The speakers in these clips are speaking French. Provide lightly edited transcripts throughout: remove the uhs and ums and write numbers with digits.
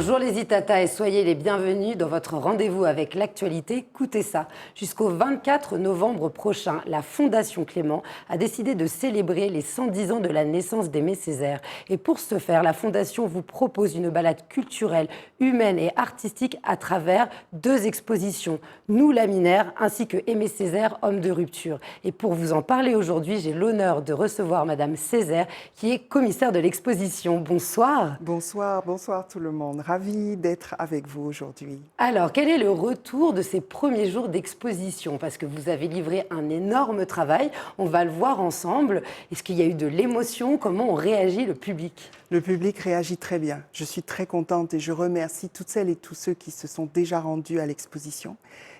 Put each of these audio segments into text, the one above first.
Bonjour les Itata et soyez les bienvenus dans votre rendez-vous avec l'actualité. Écoutez ça. Jusqu'au 24 novembre prochain, la Fondation Clément a décidé de célébrer les 110 ans de la naissance d'Aimé Césaire. Et pour ce faire, la Fondation vous propose une balade culturelle, humaine et artistique à travers 2 expositions. Nous, laminaires, ainsi que Aimé Césaire, homme de rupture. Et pour vous en parler aujourd'hui, j'ai l'honneur de recevoir Madame Césaire, qui est commissaire de l'exposition. Bonsoir. Bonsoir tout le monde. Ravie d'être avec vous aujourd'hui. Alors, quel est le retour de ces premiers jours d'exposition? Parce que vous avez livré un énorme travail, on va le voir ensemble. Est-ce qu'il y a eu de l'émotion? Comment ont réagi le public? Le public réagit très bien. Je suis très contente et je remercie toutes celles et tous ceux qui se sont déjà rendus à l'exposition,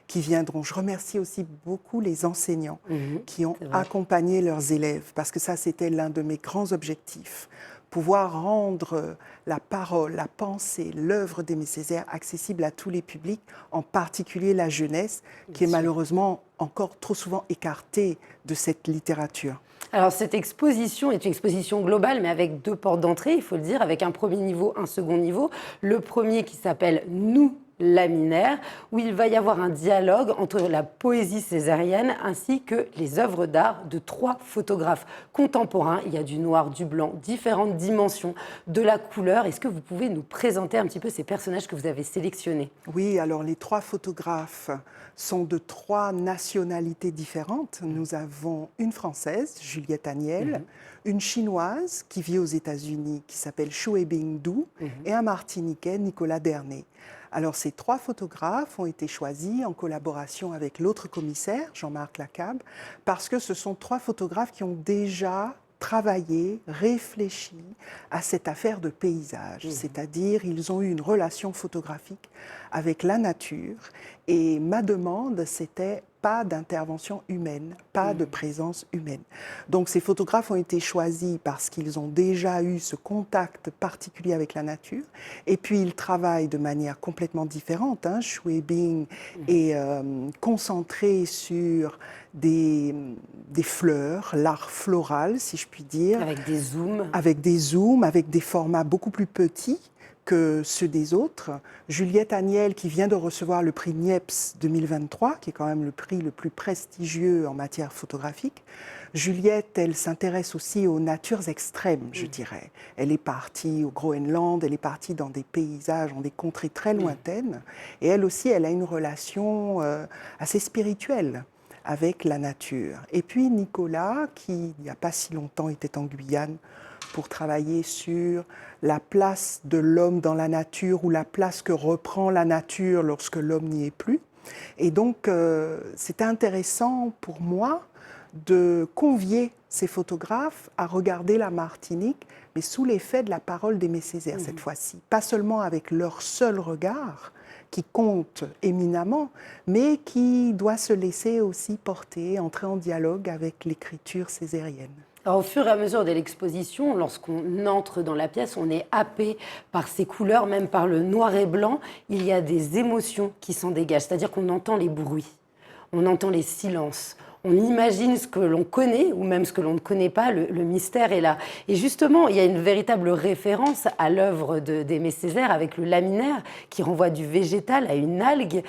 qui viendront. Je remercie aussi beaucoup les enseignants qui ont accompagné leurs élèves, parce que ça, c'était l'un de mes grands objectifs. Pouvoir rendre la parole, la pensée, l'œuvre d'Aimé Césaire accessible à tous les publics, en particulier la jeunesse, qui est malheureusement encore trop souvent écartée de cette littérature. Alors, cette exposition est une exposition globale, mais avec 2 portes d'entrée, il faut le dire, avec un premier niveau, un second niveau. Le premier qui s'appelle « Nous, laminaires », où il va y avoir un dialogue entre la poésie césarienne ainsi que les œuvres d'art de 3 photographes contemporains. Il y a du noir, du blanc, différentes dimensions, de la couleur. Est-ce que vous pouvez nous présenter un petit peu ces personnages que vous avez sélectionnés? Oui, alors les 3 photographes sont de 3 nationalités différentes. Nous avons une Française, Juliette Agnel, une Chinoise qui vit aux États-Unis, qui s'appelle Xuebing Du, et un Martiniquais, Nicolas Dernet. Alors ces 3 photographes ont été choisis en collaboration avec l'autre commissaire, Jean-Marc Lacabe, parce que ce sont 3 photographes qui ont déjà travaillé, réfléchi à cette affaire de paysage. C'est-à-dire, ils ont eu une relation photographique avec la nature. Et ma demande, c'était pas d'intervention humaine, pas de présence humaine. Donc ces photographes ont été choisis parce qu'ils ont déjà eu ce contact particulier avec la nature. Et puis ils travaillent de manière complètement différente. Xuebing est concentré sur des fleurs, l'art floral, si je puis dire. Avec des zooms. Avec des zooms, avec des formats beaucoup plus petits que ceux des autres. Juliette Agnel, qui vient de recevoir le prix Niepce 2023, qui est quand même le prix le plus prestigieux en matière photographique. Juliette, elle s'intéresse aussi aux natures extrêmes, je dirais. Elle est partie au Groenland, elle est partie dans des paysages, dans des contrées très lointaines. Et elle aussi, elle a une relation assez spirituelle avec la nature. Et puis Nicolas, qui il n'y a pas si longtemps était en Guyane pour travailler sur la place de l'homme dans la nature ou la place que reprend la nature lorsque l'homme n'y est plus. Et donc, c'était intéressant pour moi de convier ces photographes à regarder la Martinique, mais sous l'effet de la parole d'Aimé Césaire cette fois-ci. Pas seulement avec leur seul regard, qui compte éminemment, mais qui doit se laisser aussi porter, entrer en dialogue avec l'écriture césarienne. Alors, au fur et à mesure de l'exposition, lorsqu'on entre dans la pièce, on est happé par ces couleurs, même par le noir et blanc. Il y a des émotions qui s'en dégagent, c'est-à-dire qu'on entend les bruits, on entend les silences, on imagine ce que l'on connaît ou même ce que l'on ne connaît pas, le mystère est là. Et justement, il y a une véritable référence à l'œuvre d'Aimé Césaire avec le laminaire qui renvoie du végétal à une algue.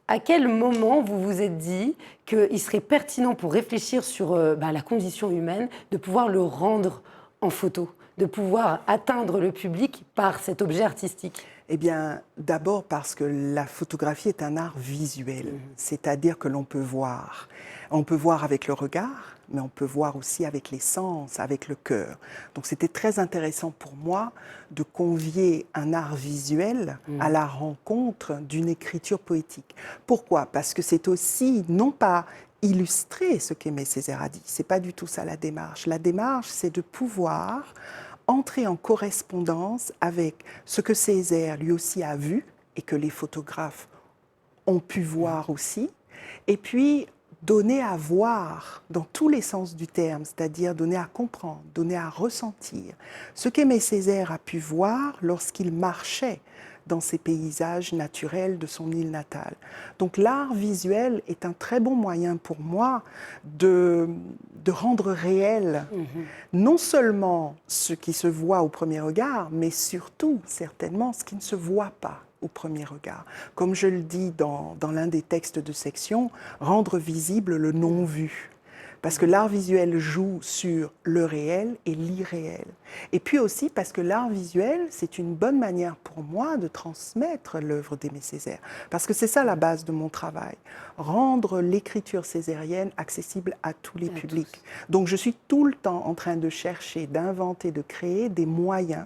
À quel moment vous vous êtes dit qu'il serait pertinent pour réfléchir sur la condition humaine de pouvoir le rendre en photo, de pouvoir atteindre le public par cet objet artistique? Eh bien, d'abord parce que la photographie est un art visuel, c'est-à-dire que l'on peut voir. On peut voir avec le regard, mais on peut voir aussi avec les sens, avec le cœur. Donc c'était très intéressant pour moi de convier un art visuel à la rencontre d'une écriture poétique. Pourquoi? Parce que c'est aussi, non pas illustrer ce qu'Aimé Césaire a dit, c'est pas du tout ça la démarche. La démarche, c'est de pouvoir entrer en correspondance avec ce que Césaire lui aussi a vu et que les photographes ont pu voir aussi, et puis donner à voir dans tous les sens du terme, c'est-à-dire donner à comprendre, donner à ressentir ce qu'Aimé Césaire a pu voir lorsqu'il marchait dans ces paysages naturels de son île natale. Donc l'art visuel est un très bon moyen pour moi de de rendre réel non seulement ce qui se voit au premier regard, mais surtout, certainement, ce qui ne se voit pas au premier regard. Comme je le dis dans l'un des textes de section, rendre visible le non-vu. Parce que l'art visuel joue sur le réel et l'irréel. Et puis aussi parce que l'art visuel, c'est une bonne manière pour moi de transmettre l'œuvre d'Aimé Césaire. Parce que c'est ça la base de mon travail, rendre l'écriture césarienne accessible à tous les publics. Donc je suis tout le temps en train de chercher, d'inventer, de créer des moyens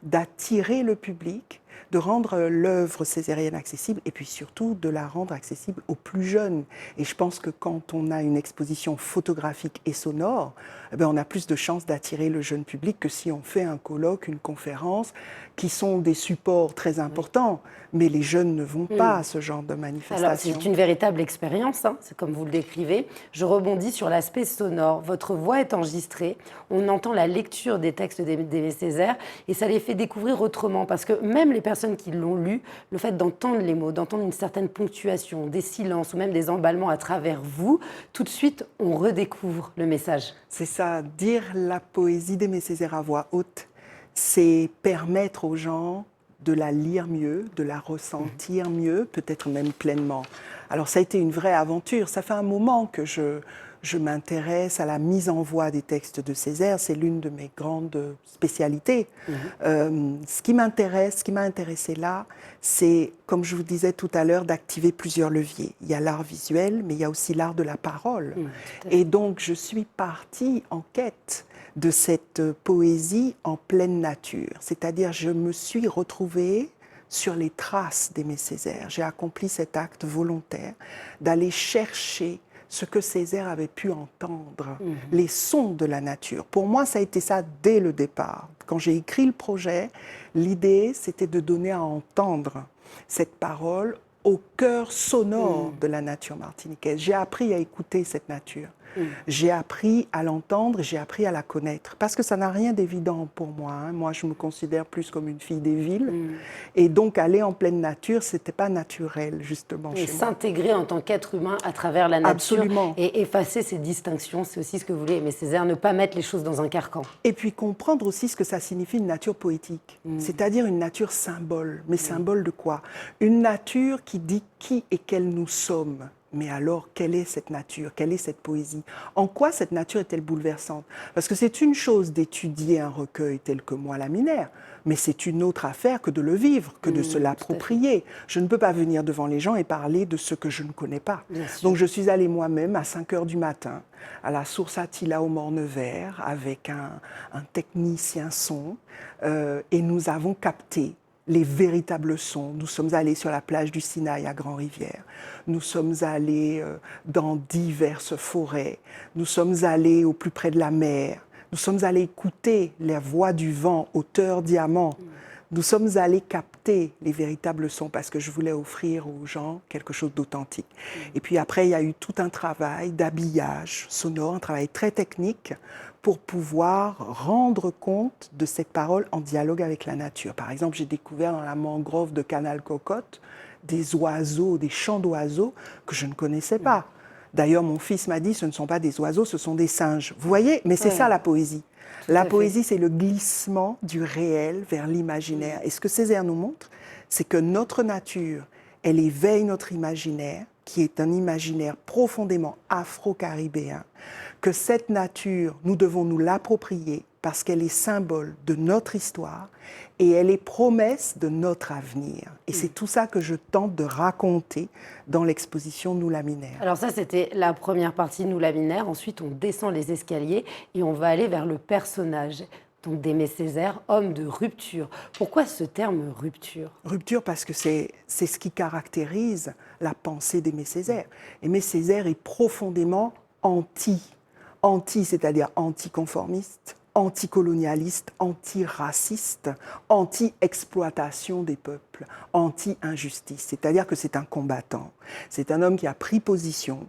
d'attirer le public, de rendre l'œuvre césarienne accessible et puis surtout de la rendre accessible aux plus jeunes. Et je pense que quand on a une exposition photographique et sonore, eh bien, on a plus de chances d'attirer le jeune public que si on fait un colloque, une conférence, qui sont des supports très importants. Mais les jeunes ne vont pas à ce genre de manifestation. Alors, c'est une véritable expérience, hein, c'est comme vous le décrivez. Je rebondis sur l'aspect sonore. Votre voix est enregistrée, on entend la lecture des textes d'Aimé Césaire et ça les fait découvrir autrement. Parce que même les personnes qui l'ont lu, le fait d'entendre les mots, d'entendre une certaine ponctuation, des silences ou même des emballements à travers vous, tout de suite, on redécouvre le message. C'est ça, dire la poésie d'Aimé Césaire à voix haute, c'est permettre aux gens de la lire mieux, de la ressentir mieux, peut-être même pleinement. Alors ça a été une vraie aventure. Ça fait un moment que je m'intéresse à la mise en voix des textes de Césaire. C'est l'une de mes grandes spécialités. Ce qui m'a intéressé là, c'est, comme je vous disais tout à l'heure, d'activer plusieurs leviers. Il y a l'art visuel, mais il y a aussi l'art de la parole. Et donc je suis partie en quête de cette poésie en pleine nature. C'est-à-dire, je me suis retrouvée sur les traces d'Aimé Césaire. J'ai accompli cet acte volontaire d'aller chercher ce que Césaire avait pu entendre, les sons de la nature. Pour moi, ça a été ça dès le départ. Quand j'ai écrit le projet, l'idée, c'était de donner à entendre cette parole au cœur sonore de la nature martiniquaise. J'ai appris à écouter cette nature. J'ai appris à l'entendre, j'ai appris à la connaître. Parce que ça n'a rien d'évident pour moi. Hein. Moi, je me considère plus comme une fille des villes. Et donc, aller en pleine nature, ce n'était pas naturel, justement. Et s'intégrer en tant qu'être humain à travers la nature. Absolument. Et effacer ces distinctions, c'est aussi ce que voulait Aimé Césaire, ne pas mettre les choses dans un carcan. Et puis comprendre aussi ce que ça signifie une nature poétique. C'est-à-dire une nature symbole. Mais symbole de quoi? Une nature qui dit qui et quels nous sommes. Mais alors, quelle est cette nature? Quelle est cette poésie? En quoi cette nature est-elle bouleversante? Parce que c'est une chose d'étudier un recueil tel que Moi Laminaire, mais c'est une autre affaire que de le vivre, que de se l'approprier. Je ne peux pas venir devant les gens et parler de ce que je ne connais pas. Donc je suis allée moi-même à 5 heures du matin à la source Attila au Morne-Vert avec un technicien son et nous avons capté les véritables sons. Nous sommes allés sur la plage du Sinaï à Grand-Rivière. Nous sommes allés dans diverses forêts. Nous sommes allés au plus près de la mer. Nous sommes allés écouter la voix du vent, hauteur diamant. Nous sommes allés capter les véritables sons parce que je voulais offrir aux gens quelque chose d'authentique. Et puis après, il y a eu tout un travail d'habillage sonore, un travail très technique pour pouvoir rendre compte de cette parole en dialogue avec la nature. Par exemple, j'ai découvert dans la mangrove de Canal Cocotte des oiseaux, des chants d'oiseaux que je ne connaissais pas. D'ailleurs, mon fils m'a dit, ce ne sont pas des oiseaux, ce sont des singes. Vous voyez? Mais c'est ça la poésie. La poésie, c'est le glissement du réel vers l'imaginaire. Et ce que Césaire nous montre, c'est que notre nature, elle éveille notre imaginaire, qui est un imaginaire profondément afro-caribéen, que cette nature, nous devons nous l'approprier parce qu'elle est symbole de notre histoire et elle est promesse de notre avenir. Et c'est tout ça que je tente de raconter dans l'exposition Nous Laminaires. Alors ça, c'était la première partie, Nous Laminaires. Ensuite, on descend les escaliers et on va aller vers le personnage donc d'Aimé Césaire, homme de rupture. Pourquoi ce terme rupture? Rupture parce que c'est ce qui caractérise la pensée d'Aimé Césaire. Aimé Césaire est profondément anti, c'est-à-dire anticonformiste, anticolonialiste, antiraciste, anti-exploitation des peuples, anti-injustice. C'est-à-dire que c'est un combattant. C'est un homme qui a pris position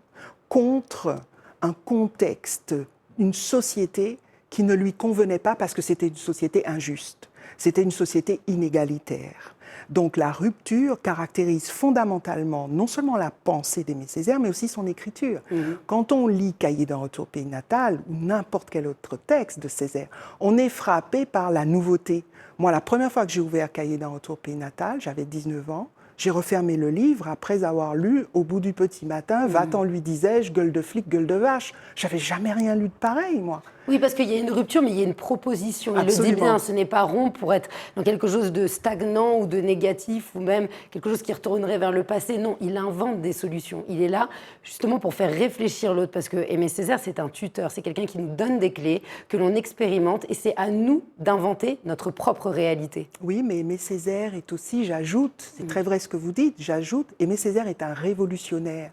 contre un contexte, une société qui ne lui convenait pas parce que c'était une société injuste. C'était une société inégalitaire. Donc la rupture caractérise fondamentalement non seulement la pensée d'Aimé Césaire, mais aussi son écriture. Quand on lit Cahiers d'un retour au pays natal ou n'importe quel autre texte de Césaire, on est frappé par la nouveauté. Moi, la première fois que j'ai ouvert Cahiers d'un retour au pays natal, j'avais 19 ans. J'ai refermé le livre après avoir lu Au bout du petit matin, va-t'en lui disais-je, gueule de flic, gueule de vache. J'avais jamais rien lu de pareil, moi. Oui, parce qu'il y a une rupture, mais il y a une proposition. Il Absolument. le dit bien, ce n'est pas rond pour être dans quelque chose de stagnant ou de négatif ou même quelque chose qui retournerait vers le passé. Non, il invente des solutions. Il est là justement pour faire réfléchir l'autre, parce que Aimé Césaire, c'est un tuteur, c'est quelqu'un qui nous donne des clés, que l'on expérimente, et c'est à nous d'inventer notre propre réalité. Oui, mais Aimé Césaire est aussi, j'ajoute, c'est très vrai ce que vous dites, j'ajoute, Aimé Césaire est un révolutionnaire.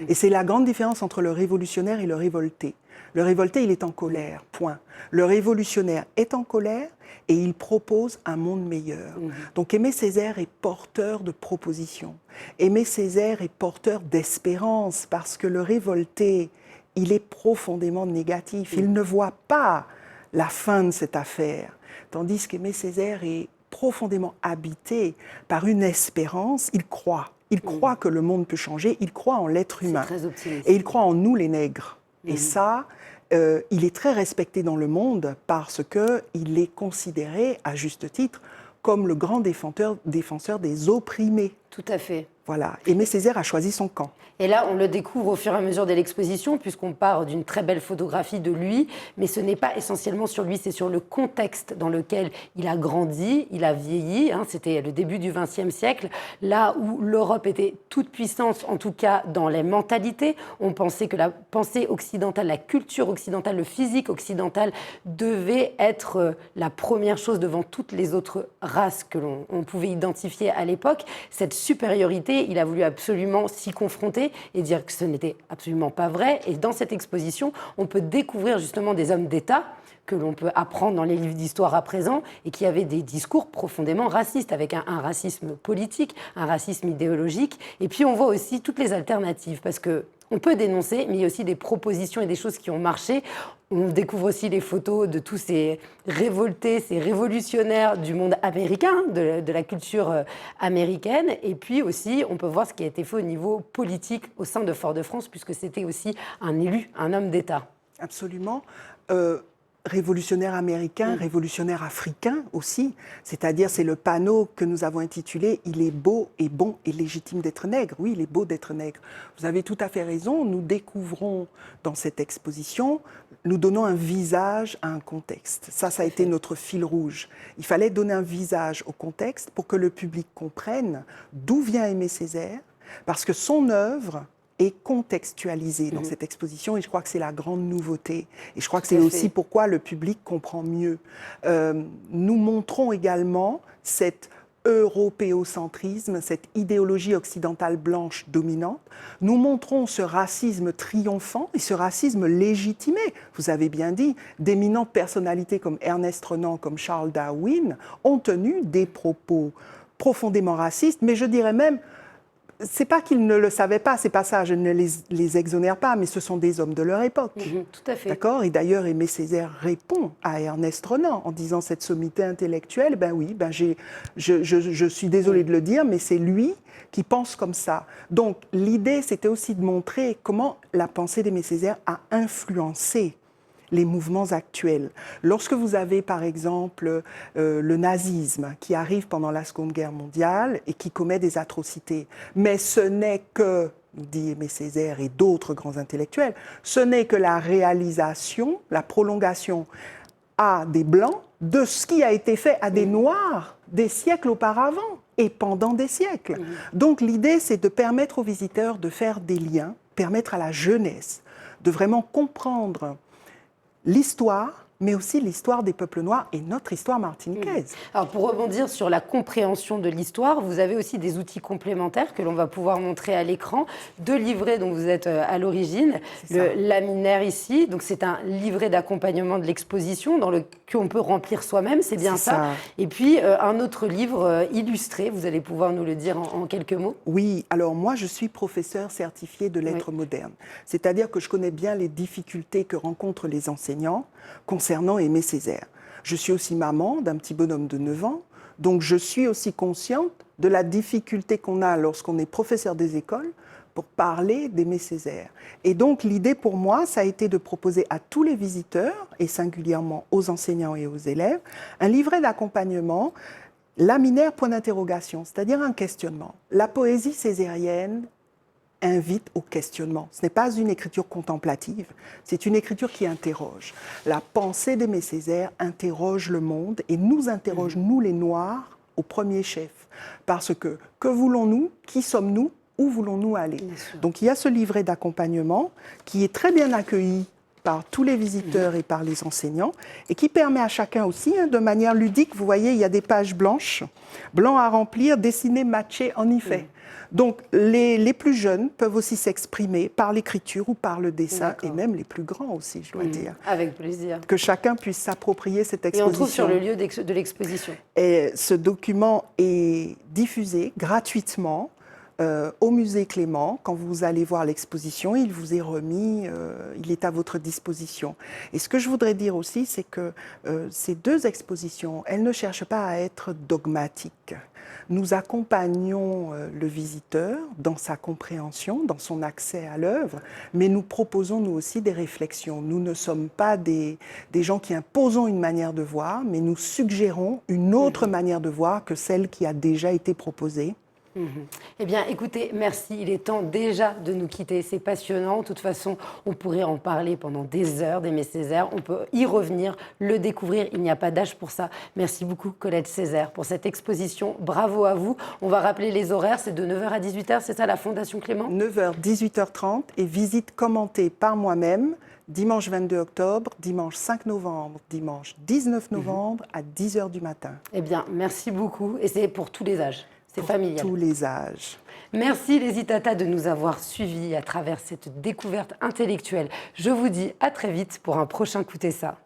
Et c'est la grande différence entre le révolutionnaire et le révolté. Le révolté, il est en colère, point. Le révolutionnaire est en colère et il propose un monde meilleur. Donc Aimé Césaire est porteur de propositions. Aimé Césaire est porteur d'espérance parce que le révolté, il est profondément négatif. Il ne voit pas la fin de cette affaire. Tandis qu'Aimé Césaire est profondément habité par une espérance. Il croit. Il croit que le monde peut changer. Il croit en l'être humain. C'est très optimiste. Et il croit en nous, les nègres. Et ça, il est très respecté dans le monde parce qu'il est considéré, à juste titre, comme le grand défenseur des opprimés. Tout à fait. Voilà. Aimé Césaire a choisi son camp. Et là, on le découvre au fur et à mesure de l'exposition, puisqu'on part d'une très belle photographie de lui, mais ce n'est pas essentiellement sur lui, c'est sur le contexte dans lequel il a grandi, il a vieilli. C'était le début du XXe siècle, là où l'Europe était toute puissance, en tout cas dans les mentalités. On pensait que la pensée occidentale, la culture occidentale, le physique occidental devait être la première chose devant toutes les autres races que l'on pouvait identifier à l'époque. Cette supériorité, il a voulu absolument s'y confronter et dire que ce n'était absolument pas vrai. Et dans cette exposition, on peut découvrir justement des hommes d'État que l'on peut apprendre dans les livres d'histoire à présent et qui avaient des discours profondément racistes, avec un racisme politique, un racisme idéologique. Et puis on voit aussi toutes les alternatives, parce qu'on peut dénoncer, mais il y a aussi des propositions et des choses qui ont marché. On découvre aussi les photos de tous ces révoltés, ces révolutionnaires du monde américain, de la culture américaine. Et puis aussi, on peut voir ce qui a été fait au niveau politique au sein de Fort-de-France, puisque c'était aussi un élu, un homme d'État. Absolument. Révolutionnaire américain, révolutionnaire africain aussi. C'est-à-dire, c'est le panneau que nous avons intitulé « Il est beau et bon et légitime d'être nègre ». Oui, il est beau d'être nègre. Vous avez tout à fait raison. Nous découvrons dans cette exposition, nous donnons un visage à un contexte. Ça a été notre fil rouge. Il fallait donner un visage au contexte pour que le public comprenne d'où vient Aimé Césaire, parce que son œuvre est contextualisée dans cette exposition, et je crois que c'est la grande nouveauté. Et je crois que c'est aussi pourquoi le public comprend mieux. Nous montrons également cet européocentrisme, cette idéologie occidentale blanche dominante. Nous montrons ce racisme triomphant et ce racisme légitimé. Vous avez bien dit, d'éminentes personnalités comme Ernest Renan, comme Charles Darwin ont tenu des propos profondément racistes, mais je dirais même, c'est pas qu'ils ne le savaient pas, c'est pas ça, je ne les exonère pas, mais ce sont des hommes de leur époque. Tout à fait. D'accord. Et d'ailleurs, Aimé Césaire répond à Ernest Renan en disant cette sommité intellectuelle, ben oui, je suis désolée de le dire, mais c'est lui qui pense comme ça. Donc l'idée, c'était aussi de montrer comment la pensée d'Aimé Césaire a influencé les mouvements actuels. Lorsque vous avez, par exemple, le nazisme qui arrive pendant la Seconde Guerre mondiale et qui commet des atrocités, mais ce n'est que, dit Aimé Césaire et d'autres grands intellectuels, ce n'est que la réalisation, la prolongation à des Blancs de ce qui a été fait à des Noirs des siècles auparavant et pendant des siècles. Donc l'idée, c'est de permettre aux visiteurs de faire des liens, permettre à la jeunesse de vraiment comprendre l'histoire, mais aussi l'histoire des peuples noirs et notre histoire martiniquaise. Alors pour rebondir sur la compréhension de l'histoire, vous avez aussi des outils complémentaires que l'on va pouvoir montrer à l'écran. 2 livrets dont vous êtes à l'origine. Le laminaire ici, donc c'est un livret d'accompagnement de l'exposition qu'on peut remplir soi-même, c'est bien ça. Et puis un autre livre illustré, vous allez pouvoir nous le dire en quelques mots. Oui, alors moi je suis professeur certifié de lettres modernes. C'est-à-dire que je connais bien les difficultés que rencontrent les enseignants concernant Aimé Césaire. Je suis aussi maman d'un petit bonhomme de 9 ans, donc je suis aussi consciente de la difficulté qu'on a lorsqu'on est professeur des écoles pour parler d'Aimé Césaire. Et donc l'idée pour moi, ça a été de proposer à tous les visiteurs, et singulièrement aux enseignants et aux élèves, un livret d'accompagnement laminaire point d'interrogation, c'est-à-dire un questionnement. La poésie césarienne invite au questionnement. Ce n'est pas une écriture contemplative, c'est une écriture qui interroge. La pensée d'Aimé Césaire interroge le monde et nous interroge, nous les Noirs, au premier chef. Parce que voulons-nous? Qui sommes-nous? Où voulons-nous aller? Donc il y a ce livret d'accompagnement qui est très bien accueilli par tous les visiteurs et par les enseignants, et qui permet à chacun aussi, de manière ludique, vous voyez, il y a des pages blanches, blancs à remplir, dessinés, matchés, en y fait. Donc les plus jeunes peuvent aussi s'exprimer par l'écriture ou par le dessin, et même les plus grands aussi, je dois dire. Avec plaisir. Que chacun puisse s'approprier cette exposition. Et on trouve sur le lieu de l'exposition. Et ce document est diffusé gratuitement au musée Clément. Quand vous allez voir l'exposition, il vous est remis, il est à votre disposition. Et ce que je voudrais dire aussi, c'est que ces deux expositions, elles ne cherchent pas à être dogmatiques. Nous accompagnons le visiteur dans sa compréhension, dans son accès à l'œuvre, mais nous proposons nous aussi des réflexions. Nous ne sommes pas des gens qui imposons une manière de voir, mais nous suggérons une autre manière de voir que celle qui a déjà été proposée. Eh bien, écoutez, merci. Il est temps déjà de nous quitter. C'est passionnant. De toute façon, on pourrait en parler pendant des heures d'Aimé Césaire. On peut y revenir, le découvrir. Il n'y a pas d'âge pour ça. Merci beaucoup, Colette Césaire, pour cette exposition. Bravo à vous. On va rappeler les horaires. C'est de 9h à 18h. C'est ça, la Fondation Clément? 9h, 18h30 et visite commentée par moi-même. Dimanche 22 octobre, dimanche 5 novembre, dimanche 19 novembre à 10h du matin. Eh bien, merci beaucoup. Et c'est pour tous les âges. C'est familial. Tous les âges. Merci les Itata de nous avoir suivis à travers cette découverte intellectuelle. Je vous dis à très vite pour un prochain Écoutez ça.